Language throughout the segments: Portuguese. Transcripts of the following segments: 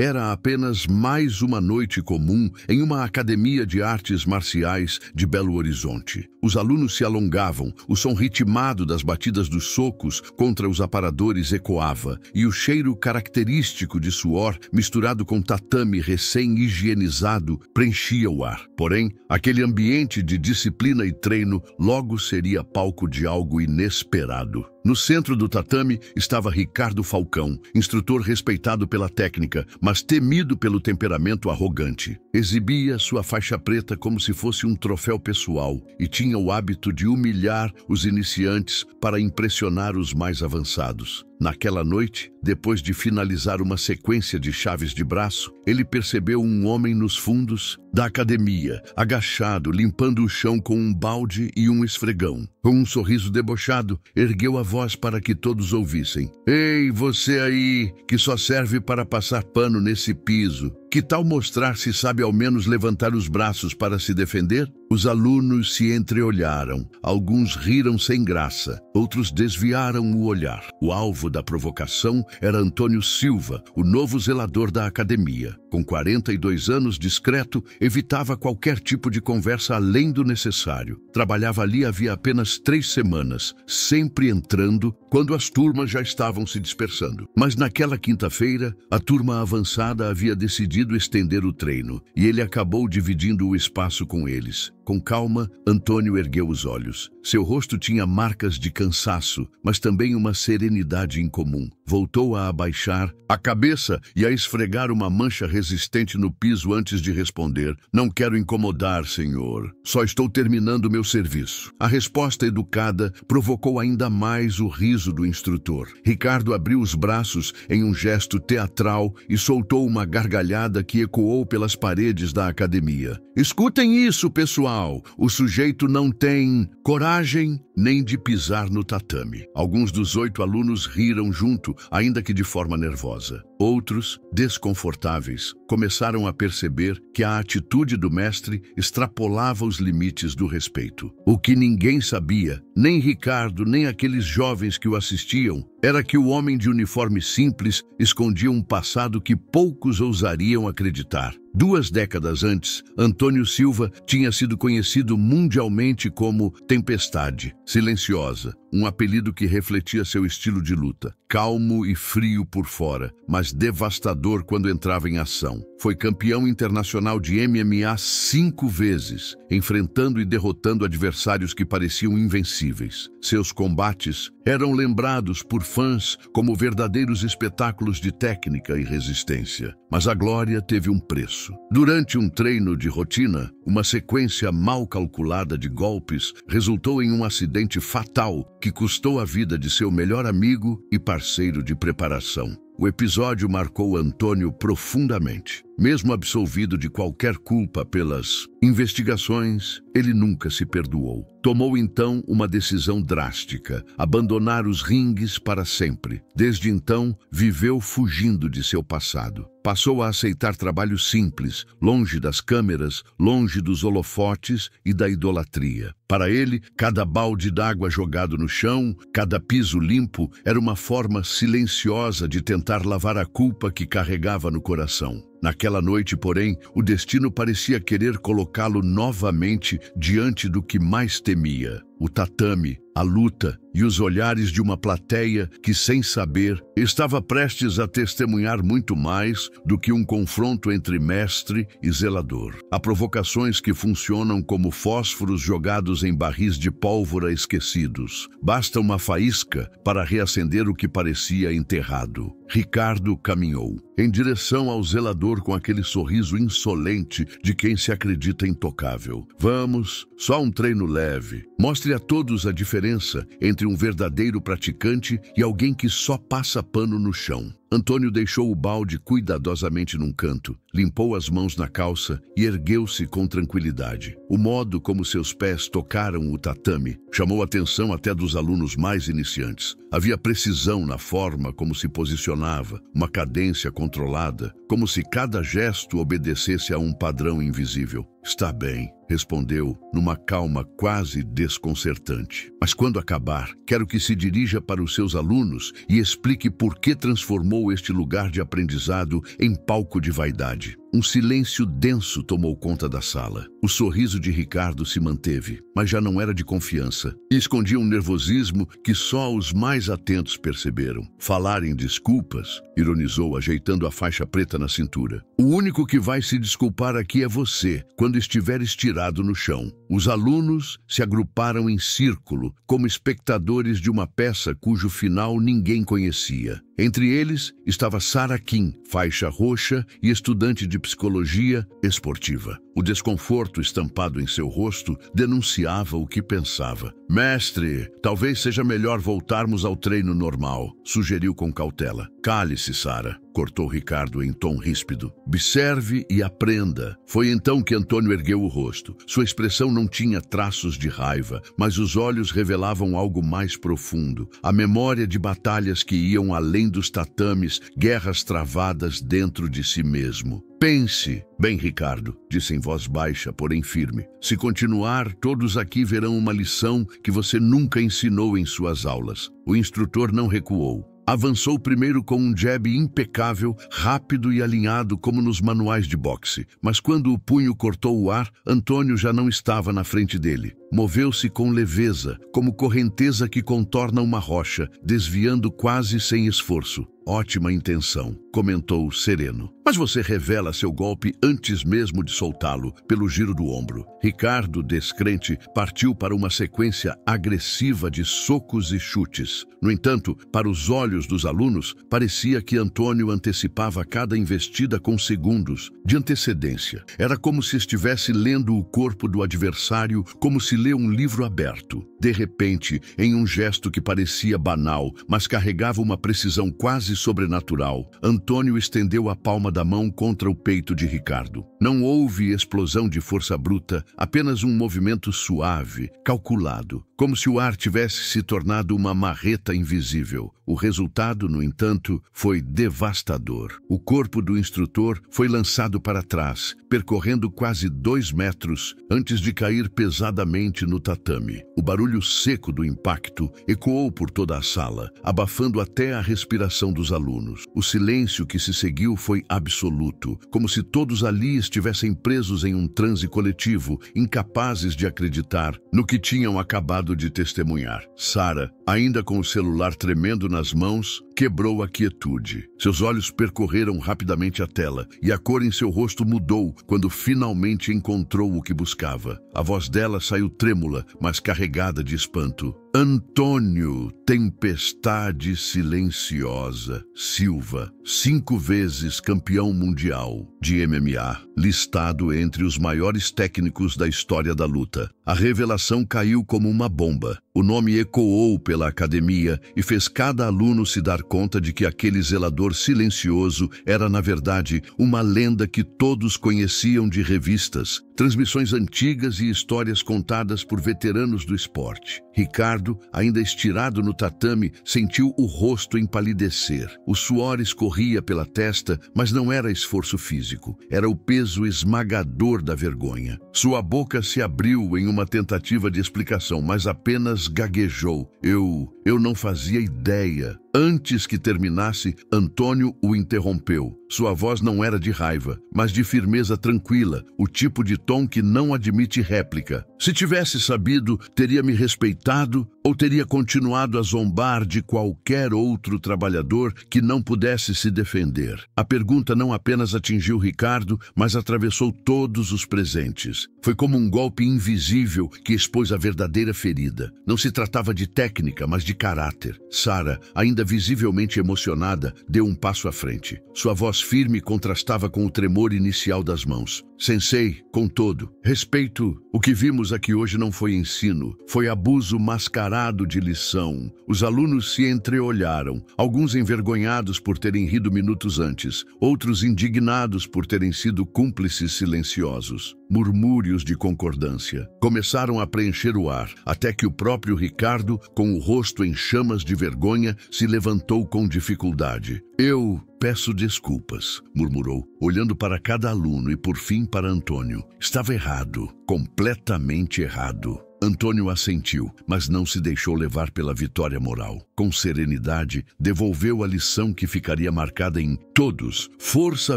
Era apenas mais uma noite comum em uma academia de artes marciais de Belo Horizonte. Os alunos se alongavam, o som ritmado das batidas dos socos contra os aparadores ecoava, e o cheiro característico de suor, misturado com tatame recém-higienizado, preenchia o ar. Porém, aquele ambiente de disciplina e treino logo seria palco de algo inesperado. No centro do tatame estava Ricardo Falcão, instrutor respeitado pela técnica, mas temido pelo temperamento arrogante. Exibia sua faixa preta como se fosse um troféu pessoal e tinha o hábito de humilhar os iniciantes para impressionar os mais avançados. Naquela noite, depois de finalizar uma sequência de chaves de braço, ele percebeu um homem nos fundos da academia, agachado, limpando o chão com um balde e um esfregão. Com um sorriso debochado, ergueu a voz para que todos ouvissem. Ei, você aí, que só serve para passar pano nesse piso. Que tal mostrar se sabe ao menos levantar os braços para se defender? Os alunos se entreolharam. Alguns riram sem graça, outros desviaram o olhar. O alvo da provocação era Antônio Silva, o novo zelador da academia. Com 42 anos, discreto, evitava qualquer tipo de conversa além do necessário. Trabalhava ali havia apenas 3 semanas, sempre entrando quando as turmas já estavam se dispersando. Mas naquela quinta-feira, a turma avançada havia decidido estender o treino, e ele acabou dividindo o espaço com eles. Com calma, Antônio ergueu os olhos. Seu rosto tinha marcas de cansaço, mas também uma serenidade incomum. Voltou a abaixar a cabeça e a esfregar uma mancha resistente no piso antes de responder. Não quero incomodar, senhor. Só estou terminando meu serviço. A resposta educada provocou ainda mais o riso do instrutor. Ricardo abriu os braços em um gesto teatral e soltou uma gargalhada que ecoou pelas paredes da academia. Escutem isso, pessoal. O sujeito não tem coragem nem de pisar no tatame. Alguns dos 8 alunos riram junto, ainda que de forma nervosa. Outros, desconfortáveis, começaram a perceber que a atitude do mestre extrapolava os limites do respeito. O que ninguém sabia, nem Ricardo, nem aqueles jovens que o assistiam, era que o homem de uniforme simples escondia um passado que poucos ousariam acreditar. 2 décadas antes, Antônio Silva tinha sido conhecido mundialmente como Tempestade, silenciosa, um apelido que refletia seu estilo de luta. Calmo e frio por fora, mas devastador quando entrava em ação. Foi campeão internacional de MMA 5 vezes, enfrentando e derrotando adversários que pareciam invencíveis. Seus combates eram lembrados por fãs como verdadeiros espetáculos de técnica e resistência. Mas a glória teve um preço. Durante um treino de rotina, uma sequência mal calculada de golpes resultou em um acidente fatal que custou a vida de seu melhor amigo e parceiro de preparação. O episódio marcou Antônio profundamente. Mesmo absolvido de qualquer culpa pelas investigações, ele nunca se perdoou. Tomou então uma decisão drástica: abandonar os ringues para sempre. Desde então, viveu fugindo de seu passado. Passou a aceitar trabalho simples, longe das câmeras, longe dos holofotes e da idolatria. Para ele, cada balde d'água jogado no chão, cada piso limpo, era uma forma silenciosa de tentar lavar a culpa que carregava no coração. Naquela noite, porém, o destino parecia querer colocá-lo novamente diante do que mais temia: o tatame, a luta e os olhares de uma plateia que, sem saber, estava prestes a testemunhar muito mais do que um confronto entre mestre e zelador. Há provocações que funcionam como fósforos jogados em barris de pólvora esquecidos. Basta uma faísca para reacender o que parecia enterrado. Ricardo caminhou em direção ao zelador com aquele sorriso insolente de quem se acredita intocável. Vamos, só um treino leve. Mostre a todos a diferença entre um verdadeiro praticante e alguém que só passa pano no chão. Antônio deixou o balde cuidadosamente num canto, limpou as mãos na calça e ergueu-se com tranquilidade. O modo como seus pés tocaram o tatame chamou a atenção até dos alunos mais iniciantes. Havia precisão na forma como se posicionava, uma cadência controlada, como se cada gesto obedecesse a um padrão invisível. Está bem, respondeu, numa calma quase desconcertante. Mas quando acabar, quero que se dirija para os seus alunos e explique por que transformou transformou este lugar de aprendizado em palco de vaidade. Um silêncio denso tomou conta da sala. O sorriso de Ricardo se manteve, mas já não era de confiança, e escondia um nervosismo que só os mais atentos perceberam. Falar em desculpas, ironizou, ajeitando a faixa preta na cintura. O único que vai se desculpar aqui é você, quando estiver estirado no chão. Os alunos se agruparam em círculo, como espectadores de uma peça cujo final ninguém conhecia. Entre eles estava Sarah Kim, faixa roxa e estudante de psicologia esportiva. O desconforto estampado em seu rosto denunciava o que pensava. Mestre, talvez seja melhor voltarmos ao treino normal, sugeriu com cautela. Cale-se, Sarah, cortou Ricardo em tom ríspido. Observe e aprenda. Foi então que Antônio ergueu o rosto. Sua expressão não tinha traços de raiva, mas os olhos revelavam algo mais profundo. A memória de batalhas que iam além dos tatames, guerras travadas dentro de si mesmo. Pense. Bem, Ricardo, disse em voz baixa, porém firme. Se continuar, todos aqui verão uma lição que você nunca ensinou em suas aulas. O instrutor não recuou. Avançou primeiro com um jab impecável, rápido e alinhado como nos manuais de boxe. Mas quando o punho cortou o ar, Antônio já não estava na frente dele. Moveu-se com leveza, como correnteza que contorna uma rocha, desviando quase sem esforço. Ótima intenção, comentou sereno. Mas você revela seu golpe antes mesmo de soltá-lo, pelo giro do ombro. Ricardo, descrente, partiu para uma sequência agressiva de socos e chutes. No entanto, para os olhos dos alunos, parecia que Antônio antecipava cada investida com segundos de antecedência. Era como se estivesse lendo o corpo do adversário, como se lê um livro aberto. De repente, em um gesto que parecia banal, mas carregava uma precisão quase sobrenatural, Antônio estendeu a palma da mão contra o peito de Ricardo. Não houve explosão de força bruta, apenas um movimento suave, calculado, como se o ar tivesse se tornado uma marreta invisível. O resultado, no entanto, foi devastador. O corpo do instrutor foi lançado para trás, percorrendo quase 2 metros antes de cair pesadamente no tatame. O barulho seco do impacto ecoou por toda a sala, abafando até a respiração dos alunos. O silêncio que se seguiu foi absoluto, como se todos ali estivessem presos em um transe coletivo, incapazes de acreditar no que tinham acabado de testemunhar. Sarah, ainda com o celular tremendo nas mãos, quebrou a quietude. Seus olhos percorreram rapidamente a tela e a cor em seu rosto mudou quando finalmente encontrou o que buscava. A voz dela saiu trêmula, mas carregada de espanto. Antônio, tempestade silenciosa. Silva, 5 vezes campeão mundial de MMA, listado entre os maiores técnicos da história da luta. A revelação caiu como uma bomba. O nome ecoou pela academia e fez cada aluno se dar conta de que aquele zelador silencioso era, na verdade, uma lenda que todos conheciam de revistas, transmissões antigas e histórias contadas por veteranos do esporte. Ricardo, ainda estirado no tatame, sentiu o rosto empalidecer. O suor escorria pela testa, mas não era esforço físico. Era o peso esmagador da vergonha. Sua boca se abriu em uma tentativa de explicação, mas apenas gaguejou. Eu não fazia ideia. Antes que terminasse, Antônio o interrompeu. Sua voz não era de raiva, mas de firmeza tranquila, o tipo de tom que não admite réplica. Se tivesse sabido, teria me respeitado ou teria continuado a zombar de qualquer outro trabalhador que não pudesse se defender. A pergunta não apenas atingiu Ricardo, mas atravessou todos os presentes. Foi como um golpe invisível que expôs a verdadeira ferida. Não se tratava de técnica, mas de caráter. Sarah, ainda visivelmente emocionada, deu um passo à frente. Sua voz firme contrastava com o tremor inicial das mãos. Sensei, contudo, respeito. O que vimos aqui hoje não foi ensino, foi abuso mascarado de lição. Os alunos se entreolharam, alguns envergonhados por terem rido minutos antes, outros indignados por terem sido cúmplices silenciosos. Murmúrios de concordância começaram a preencher o ar, até que o próprio Ricardo, com o rosto em chamas de vergonha, se levantou com dificuldade. Eu peço desculpas, murmurou, olhando para cada aluno e por fim para Antônio. Estava errado, completamente errado. Antônio assentiu, mas não se deixou levar pela vitória moral. Com serenidade, devolveu a lição que ficaria marcada em todos. Força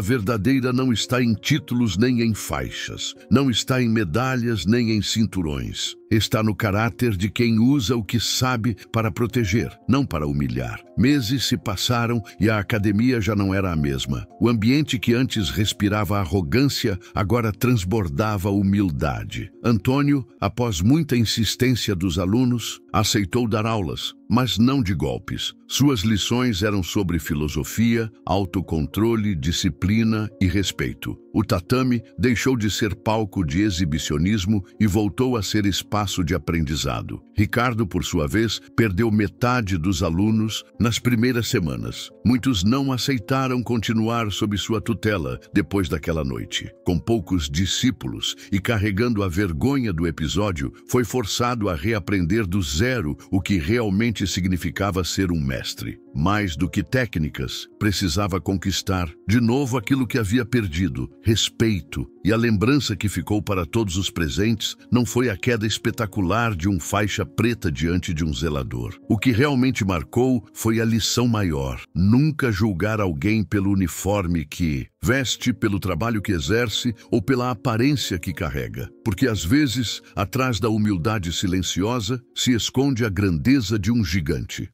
verdadeira não está em títulos nem em faixas. Não está em medalhas nem em cinturões. Está no caráter de quem usa o que sabe para proteger, não para humilhar. Meses se passaram e a academia já não era a mesma. O ambiente que antes respirava arrogância, agora transbordava humildade. Antônio, após muita insistência dos alunos, aceitou dar aulas, mas não de golpes. Suas lições eram sobre filosofia, autocontrole, disciplina e respeito. O tatame deixou de ser palco de exibicionismo e voltou a ser espaço de aprendizado. Ricardo, por sua vez, perdeu metade dos alunos nas primeiras semanas. Muitos não aceitaram continuar sob sua tutela depois daquela noite. Com poucos discípulos e carregando a vergonha do episódio, foi forçado a reaprender do zero o que realmente significava ser um mestre. Mais do que técnicas, precisava conquistar de novo aquilo que havia perdido, respeito. E a lembrança que ficou para todos os presentes não foi a queda espetacular de um faixa preta diante de um zelador. O que realmente marcou foi a lição maior: nunca julgar alguém pelo uniforme que veste, pelo trabalho que exerce ou pela aparência que carrega. Porque às vezes, atrás da humildade silenciosa, se esconde a grandeza de um gigante.